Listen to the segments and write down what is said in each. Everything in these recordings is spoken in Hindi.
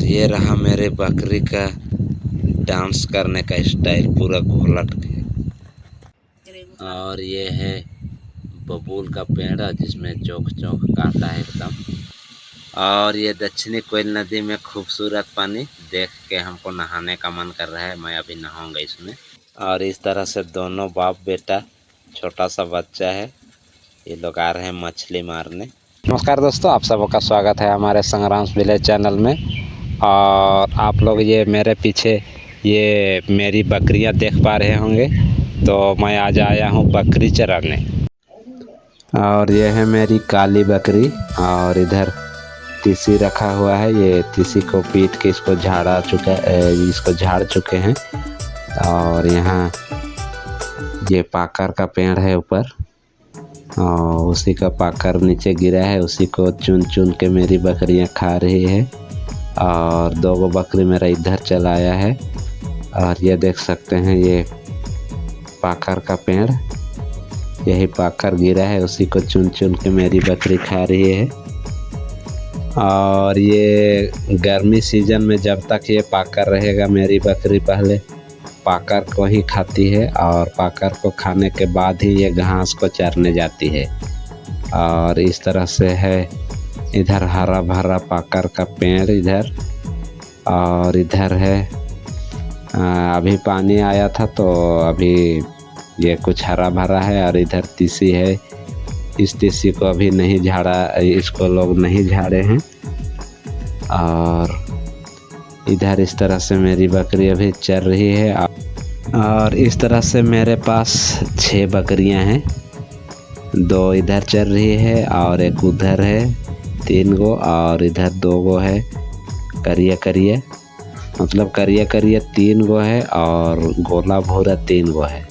और ये रहा मेरे बकरी का डांस करने का स्टाइल, पूरा घोलट के। और ये है बबूल का पेड़ जिसमें चौक चौक कांटा है एकदम। और ये दक्षिणी कोयल नदी में खूबसूरत पानी देख के हमको नहाने का मन कर रहा है। मैं अभी नहाऊंगा इसमें। और इस तरह से दोनों बाप बेटा, छोटा सा बच्चा है, ये लोग आ रहे हैं मछली मारने। नमस्कार दोस्तों, आप सबका स्वागत है हमारे संग्राम्स विलेज चैनल में। और आप लोग ये मेरे पीछे ये मेरी बकरियां देख पा रहे होंगे, तो मैं आज आया हूँ बकरी चराने। और ये है मेरी काली बकरी। और इधर तीसी रखा हुआ है, ये तीसी को पीट के इसको इसको झाड़ चुके हैं। और यहाँ ये पाकर का पेड़ है ऊपर, और उसी का पाकर नीचे गिरा है, उसी को चुन चुन के मेरी बकरियां खा रही है। और दो बकरी मेरा इधर चलाया है। और ये देख सकते हैं ये पाकर का पेड़, यही पाकर गिरा है, उसी को चुन चुन के मेरी बकरी खा रही है। और ये गर्मी सीजन में जब तक ये पाकर रहेगा, मेरी बकरी पहले पाकर को ही खाती है, और पाकर को खाने के बाद ही ये घास को चरने जाती है। और इस तरह से है, इधर हरा भरा पाकर का पेड़ इधर, और इधर है अभी पानी आया था तो अभी ये कुछ हरा भरा है। और इधर तीसी है, इस तीसी को अभी नहीं झाड़ा, इसको लोग नहीं झाड़े हैं। और इधर इस तरह से मेरी बकरी अभी चर रही है। और इस तरह से मेरे पास 6 बकरियां हैं, 2 इधर चर रही है और एक उधर है, 3 गो, और इधर 2 गो है करिया करिया, मतलब करिया करिया 3 गो है, और गोला भूरा 3 गो है।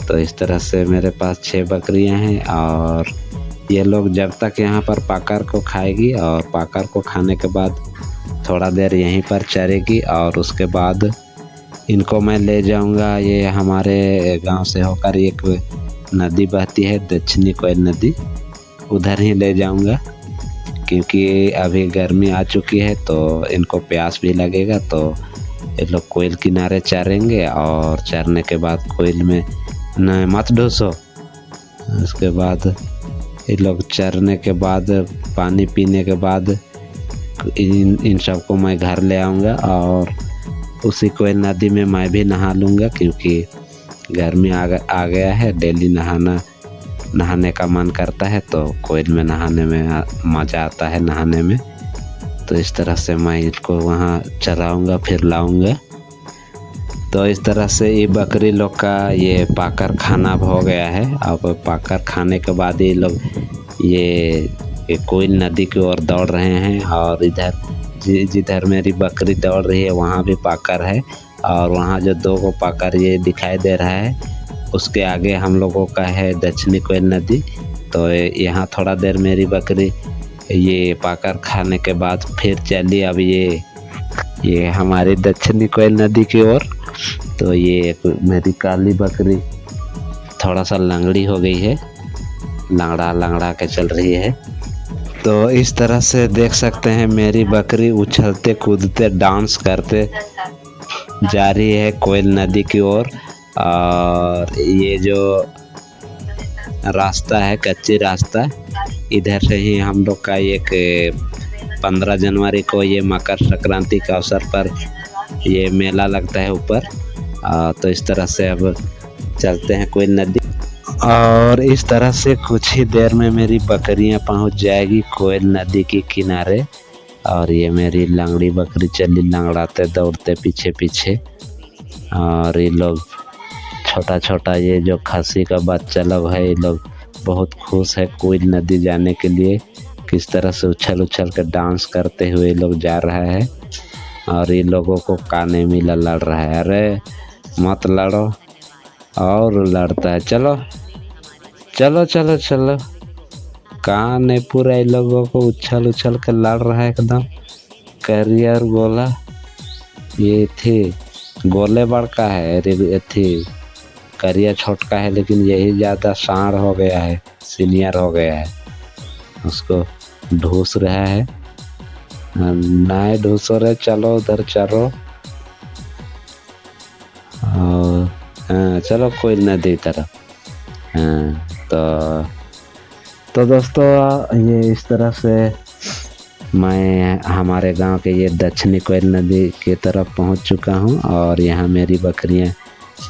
तो इस तरह से मेरे पास 6 बकरियां हैं। और ये लोग जब तक यहाँ पर पाकर को खाएगी, और पाकर को खाने के बाद थोड़ा देर यहीं पर चरेगी, और उसके बाद इनको मैं ले जाऊंगा। ये हमारे गांव से होकर एक नदी बहती है, दक्षिणी कोयल नदी, उधर ही ले जाऊंगा, क्योंकि अभी गर्मी आ चुकी है तो इनको प्यास भी लगेगा। तो ये लोग कोयल किनारे चरेंगे, और चरने के बाद कोयल में न मत ढूसो, उसके बाद ये लोग चरने के बाद पानी पीने के बाद इन सबको मैं घर ले आऊँगा, और उसी कोयल नदी में मैं भी नहा लूँगा, क्योंकि गर्मी आ गया है, डेली नहाने का मन करता है, तो कोयल में नहाने में मज़ा आता है नहाने में। तो इस तरह से मैं इनको वहाँ चराऊँगा, फिर लाऊँगा। तो इस तरह से ये बकरी लोग का ये पाकर खाना हो गया है। अब पाकर खाने के बाद ये लोग ये कोयल नदी की ओर दौड़ रहे हैं। और इधर जिधर मेरी बकरी दौड़ रही है वहाँ भी पाकर है, और वहाँ जो 2 गो पाकर ये दिखाई दे रहा है, उसके आगे हम लोगों का है दक्षिणी कोयल नदी। तो यहाँ थोड़ा देर मेरी बकरी ये पाकर खाने के बाद फिर चली अब ये हमारी दक्षिणी कोयल नदी की ओर। तो ये मेरी काली बकरी थोड़ा सा लंगड़ी हो गई है, लंगड़ा लंगड़ा के चल रही है। तो इस तरह से देख सकते हैं मेरी बकरी उछलते कूदते डांस करते जा रही है कोयल नदी की ओर। और ये जो रास्ता है, कच्ची रास्ता, इधर से ही हम लोग का एक 15 जनवरी को ये मकर संक्रांति के अवसर पर ये मेला लगता है ऊपर। तो इस तरह से अब चलते हैं कोयल नदी, और इस तरह से कुछ ही देर में मेरी बकरियां पहुंच जाएगी कोयल नदी के किनारे। और ये मेरी लंगड़ी बकरी चली लंगड़ाते दौड़ते पीछे पीछे। और ये लोग छोटा छोटा ये जो खस्सी का बच्चा लोग है, ये लोग बहुत खुश है कोयल नदी जाने के लिए। किस तरह से उछल उछल कर डांस करते हुए लोग जा रहा है। और ये लोगों को काने मिला लड़ रहा है, अरे मत लड़ो, और लड़ता है, चलो चलो चलो चलो। कान नहीं पूरा इन लोगों को उछल उछल कर लड़ रहा है एकदम। करिया और गोला, ये थी गोले बड़का है, थी करिया छोटका है, लेकिन यही ज़्यादा साँड़ हो गया है, सीनियर हो गया है, उसको ढूस रहा है। नाय ढूसो चलो उधर चलो। और हाँ चलो कोई नदी तरफ। हाँ तो दोस्तों ये इस तरह से मैं हमारे गांव के ये दक्षिणी कोयल नदी की तरफ पहुंच चुका हूं और यहाँ मेरी बकरियां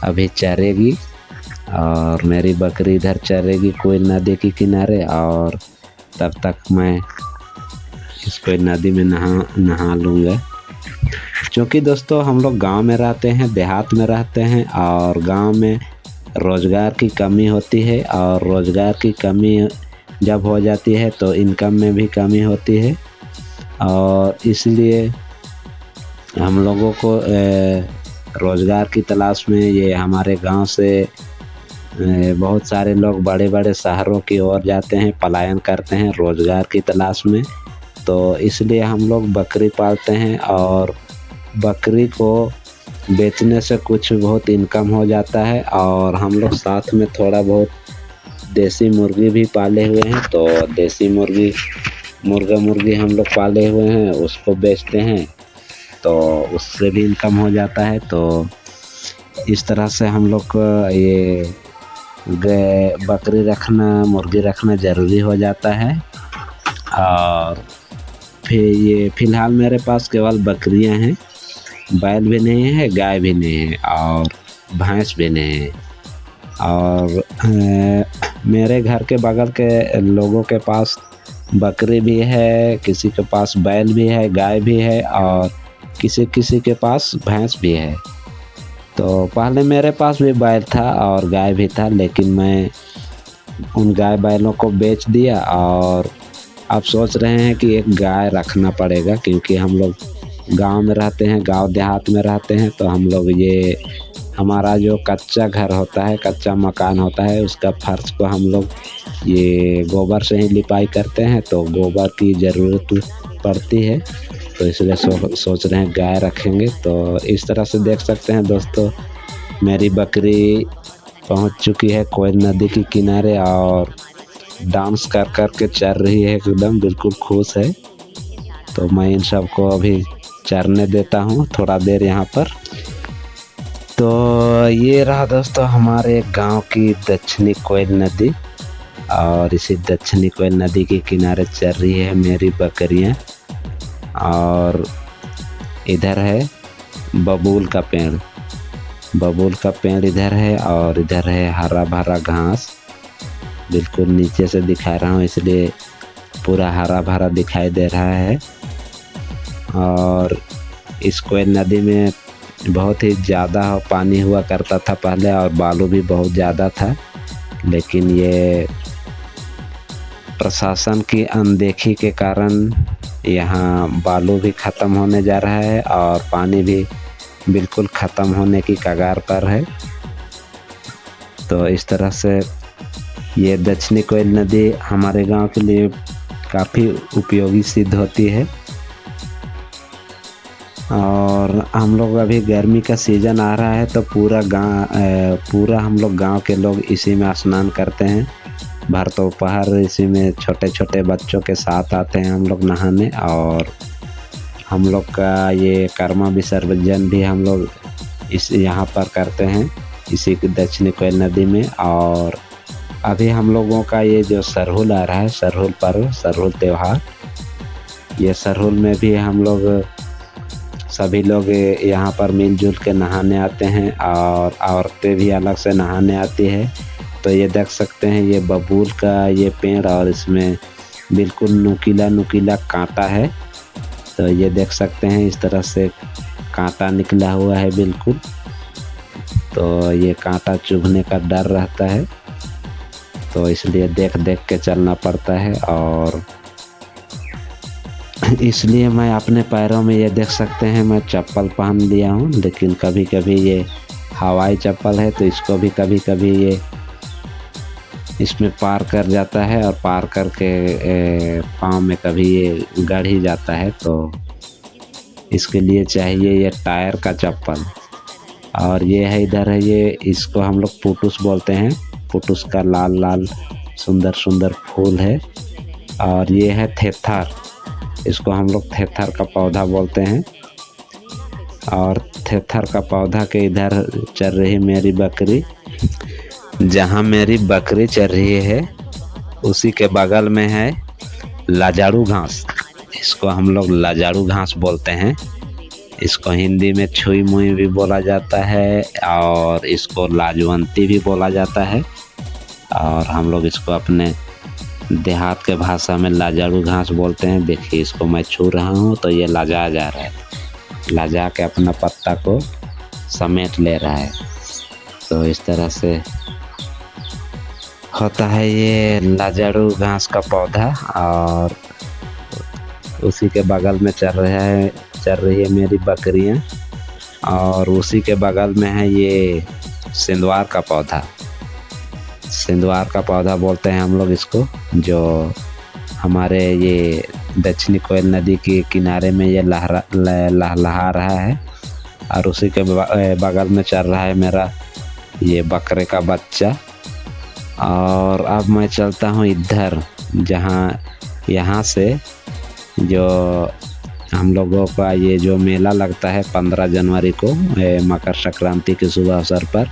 अभी चरेगी और मेरी बकरी इधर चरेगी कोयल नदी के किनारे और तब तक मैं इस कोयल नदी में नहा लूँगा। क्योंकि दोस्तों हम लोग गांव में रहते हैं, देहात में रहते हैं और गांव में रोज़गार की कमी होती है और रोज़गार की कमी जब हो जाती है तो इनकम में भी कमी होती है और इसलिए हम लोगों को रोज़गार की तलाश में ये हमारे गांव से बहुत सारे लोग बड़े बड़े शहरों की ओर जाते हैं, पलायन करते हैं रोज़गार की तलाश में। तो इसलिए हम लोग बकरी पालते हैं और बकरी को बेचने से कुछ बहुत इनकम हो जाता है और हम लोग साथ में थोड़ा बहुत देसी मुर्गी भी पाले हुए हैं। तो देसी मुर्गी हम लोग पाले हुए हैं, उसको बेचते हैं तो उससे भी इनकम हो जाता है। तो इस तरह से हम लोग को ये बकरी रखना, मुर्गी रखना ज़रूरी हो जाता है। और फिर ये फ़िलहाल मेरे पास केवल बकरियां हैं, बैल भी नहीं है, गाय भी नहीं है और भैंस भी नहीं है। और मेरे घर के बगल के लोगों के पास बकरी भी है, किसी के पास बैल भी है, गाय भी है और किसी के पास भैंस भी है। तो पहले मेरे पास भी बैल था और गाय भी था, लेकिन मैं उन गाय बैलों को बेच दिया और अब सोच रहे हैं कि एक गाय रखना पड़ेगा, क्योंकि हम लोग गांव में रहते हैं, गांव देहात में रहते हैं। तो हम लोग ये हमारा जो कच्चा घर होता है, कच्चा मकान होता है, उसका फर्श को हम लोग ये गोबर से ही लिपाई करते हैं। तो गोबर की ज़रूरत पड़ती है, तो इसलिए सोच रहे हैं गाय रखेंगे। तो इस तरह से देख सकते हैं दोस्तों, मेरी बकरी पहुंच चुकी है कोयल नदी के किनारे और डांस कर कर के चर रही है, एकदम बिल्कुल खुश है। तो मैं इन सबको अभी चरने देता हूँ थोड़ा देर यहाँ पर। तो ये रहा दोस्तों हमारे गांव की दक्षिणी कोयल नदी और इसी दक्षिणी कोयल नदी के किनारे चर रही है मेरी बकरियाँ। और इधर है बबूल का पेड़, बबूल का पेड़ इधर है और इधर है हरा भरा घास। बिल्कुल नीचे से दिखा रहा हूँ इसलिए पूरा हरा भरा दिखाई दे रहा है। और इस कोयल नदी में बहुत ही ज़्यादा पानी हुआ करता था पहले और बालू भी बहुत ज़्यादा था, लेकिन ये प्रशासन की अनदेखी के कारण यहाँ बालू भी ख़त्म होने जा रहा है और पानी भी बिल्कुल ख़त्म होने की कगार पर है। तो इस तरह से ये दक्षिणी कोयल नदी हमारे गांव के लिए काफ़ी उपयोगी सिद्ध होती है। और हम लोग अभी गर्मी का सीज़न आ रहा है तो पूरा हम लोग गांव के लोग इसी में स्नान करते हैं। भर दोपहर इसी में छोटे छोटे बच्चों के साथ आते हैं हम लोग नहाने। और हम लोग का ये कर्मा विसर्जन भी हम लोग इस यहाँ पर करते हैं, इसी दक्षिणी कोयल नदी में। और अभी हम लोगों का ये जो सरहुल आ रहा है, सरहुल पर्व, सरहुल त्यौहार, ये सरहुल में भी हम लोग सभी लोग यहाँ पर मिलजुल के नहाने आते हैं और औरतें भी अलग से नहाने आती है। तो ये देख सकते हैं ये बबूल का ये पेड़ और इसमें बिल्कुल नुकीला कांटा है। तो ये देख सकते हैं इस तरह से कांटा निकला हुआ है बिल्कुल। तो ये कांटा चुभने का डर रहता है, तो इसलिए देख देख के चलना पड़ता है। और इसलिए मैं अपने पैरों में ये देख सकते हैं मैं चप्पल पहन लिया हूँ, लेकिन कभी कभी ये हवाई चप्पल है तो इसको भी कभी कभी ये इसमें पार कर जाता है और पार करके पाँव में कभी ये गड़ ही जाता है। तो इसके लिए चाहिए ये टायर का चप्पल। और ये है इधर है ये, इसको हम लोग पुटुस बोलते हैं, पुटुस का लाल लाल सुंदर सुंदर फूल है। और ये है थेथर, इसको हम लोग थेथर का पौधा बोलते हैं। और थेथर का पौधा के इधर चल रही मेरी बकरी। जहाँ मेरी बकरी चल रही है उसी के बगल में है लाजाड़ू घास। इसको हम लोग लाजाड़ू घास बोलते हैं। इसको हिंदी में छुई मुई भी बोला जाता है और इसको लाजवंती भी बोला जाता है। और हम लोग इसको अपने देहात के भाषा में लाजाड़ू घास बोलते हैं। देखिए इसको मैं छू रहा हूँ तो ये लाजा जा रहा है, लाजा के अपना पत्ता को समेट ले रहा है। तो इस तरह से होता है ये लाजाड़ू घास का पौधा। और उसी के बगल में चल रही है मेरी बकरियां। और उसी के बगल में है ये सिंदवार का पौधा। सिंदवार का पौधा बोलते हैं हम लोग इसको, जो हमारे ये दक्षिणी कोयल नदी के किनारे में ये लहलहा रहा है। और उसी के बगल में चल रहा है मेरा ये बकरे का बच्चा। और अब मैं चलता हूँ इधर, जहाँ यहाँ से जो हम लोगों का ये जो मेला लगता है 15 जनवरी को मकर संक्रांति के शुभ अवसर पर,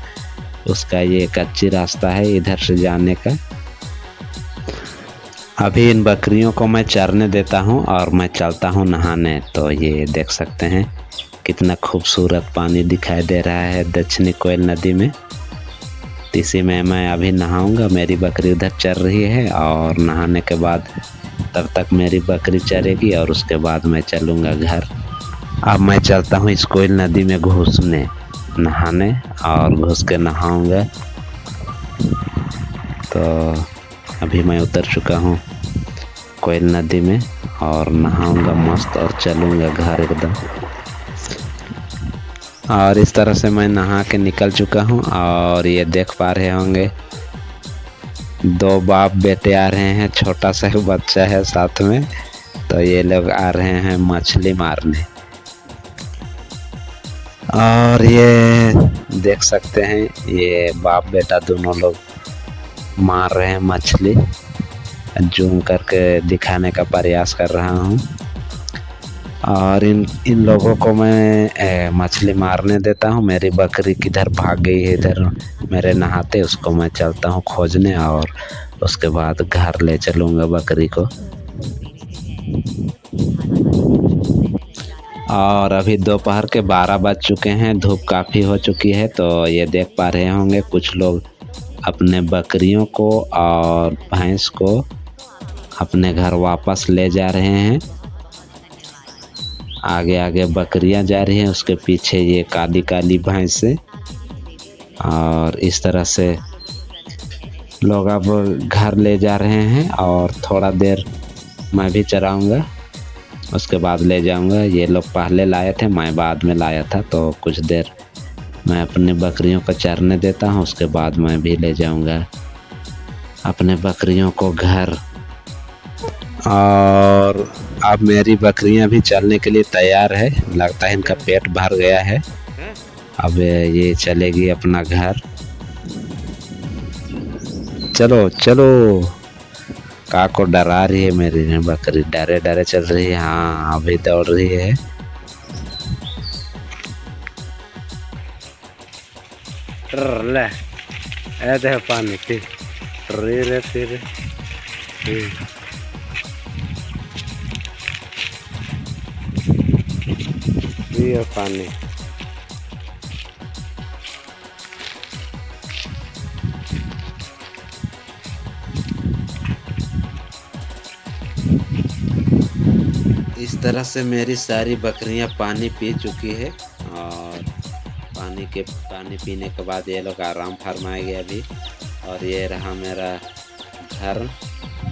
उसका ये कच्ची रास्ता है इधर से जाने का। अभी इन बकरियों को मैं चरने देता हूँ और मैं चलता हूँ नहाने। तो ये देख सकते हैं कितना खूबसूरत पानी दिखाई दे रहा है दक्षिणी कोयल नदी में। इसी में मैं अभी नहाऊंगा। मेरी बकरी उधर चर रही है और नहाने के बाद तब तक मेरी बकरी चरेगी और उसके बाद मैं चलूँगा घर। अब मैं चलता हूँ इस कोयल नदी में घुसने, नहाने, और घुस के नहाऊंगा। तो अभी मैं उतर चुका हूँ कोयल नदी में और नहाऊंगा मस्त और चलूँगा घर एकदम। और इस तरह से मैं नहा के निकल चुका हूँ। और ये देख पा रहे होंगे 2 बाप बेटे आ रहे हैं, छोटा सा बच्चा है साथ में। तो ये लोग आ रहे हैं मछली मारने। और ये देख सकते हैं ये बाप बेटा दोनों लोग मार रहे हैं मछली। जूम करके दिखाने का प्रयास कर रहा हूँ। और इन लोगों को मैं मछली मारने देता हूँ। मेरी बकरी किधर भाग गई है इधर मेरे नहाते, उसको मैं चलता हूँ खोजने और उसके बाद घर ले चलूँगा बकरी को। और अभी दोपहर के 12 बज चुके हैं, धूप काफ़ी हो चुकी है। तो ये देख पा रहे होंगे कुछ लोग अपने बकरियों को और भैंस को अपने घर वापस ले जा रहे हैं। आगे आगे बकरियां जा रही हैं, उसके पीछे ये काली काली भैंसें। और इस तरह से लोग अब घर ले जा रहे हैं। और थोड़ा देर मैं भी चराऊंगा, उसके बाद ले जाऊंगा। ये लोग पहले लाए थे, मैं बाद में लाया था। तो कुछ देर मैं अपनी बकरियों को चरने देता हूँ, उसके बाद मैं भी ले जाऊंगा अपने बकरियों को घर। और अब मेरी बकरियां भी चलने के लिए तैयार है। लगता है इनका पेट भर गया है। अब ये चलेगी अपना घर। चलो चलो, का को डरा रही है मेरी बकरी, डरे डरे चल रही है। हाँ अभी दौड़ रही है। ले ए दे पानी पी रे फिर पियो पानी। इस तरह से मेरी सारी बकरियां पानी पी चुकी है। और पानी पीने के बाद ये लोग आराम फरमाएंगे अभी। और ये रहा मेरा घर,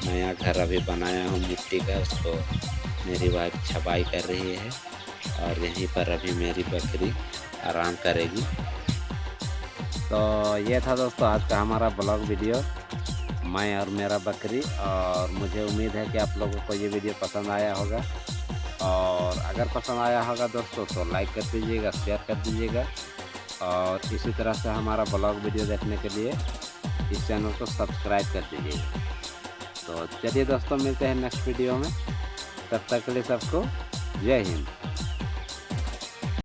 नया घर अभी बनाया हूँ मिट्टी का, उसको मेरी वाइफ छपाई कर रही है। और यहीं पर अभी मेरी बकरी आराम करेगी। तो ये था दोस्तों आज का हमारा ब्लॉग वीडियो, मैं और मेरा बकरी। और मुझे उम्मीद है कि आप लोगों को ये वीडियो पसंद आया होगा। और अगर पसंद आया होगा दोस्तों तो लाइक कर दीजिएगा, शेयर कर दीजिएगा। और इसी तरह से हमारा ब्लॉग वीडियो देखने के लिए इस चैनल को सब्सक्राइब कर दीजिएगा। तो चलिए दोस्तों, मिलते हैं नेक्स्ट वीडियो में। तब तक के लिए सबको जय हिंद।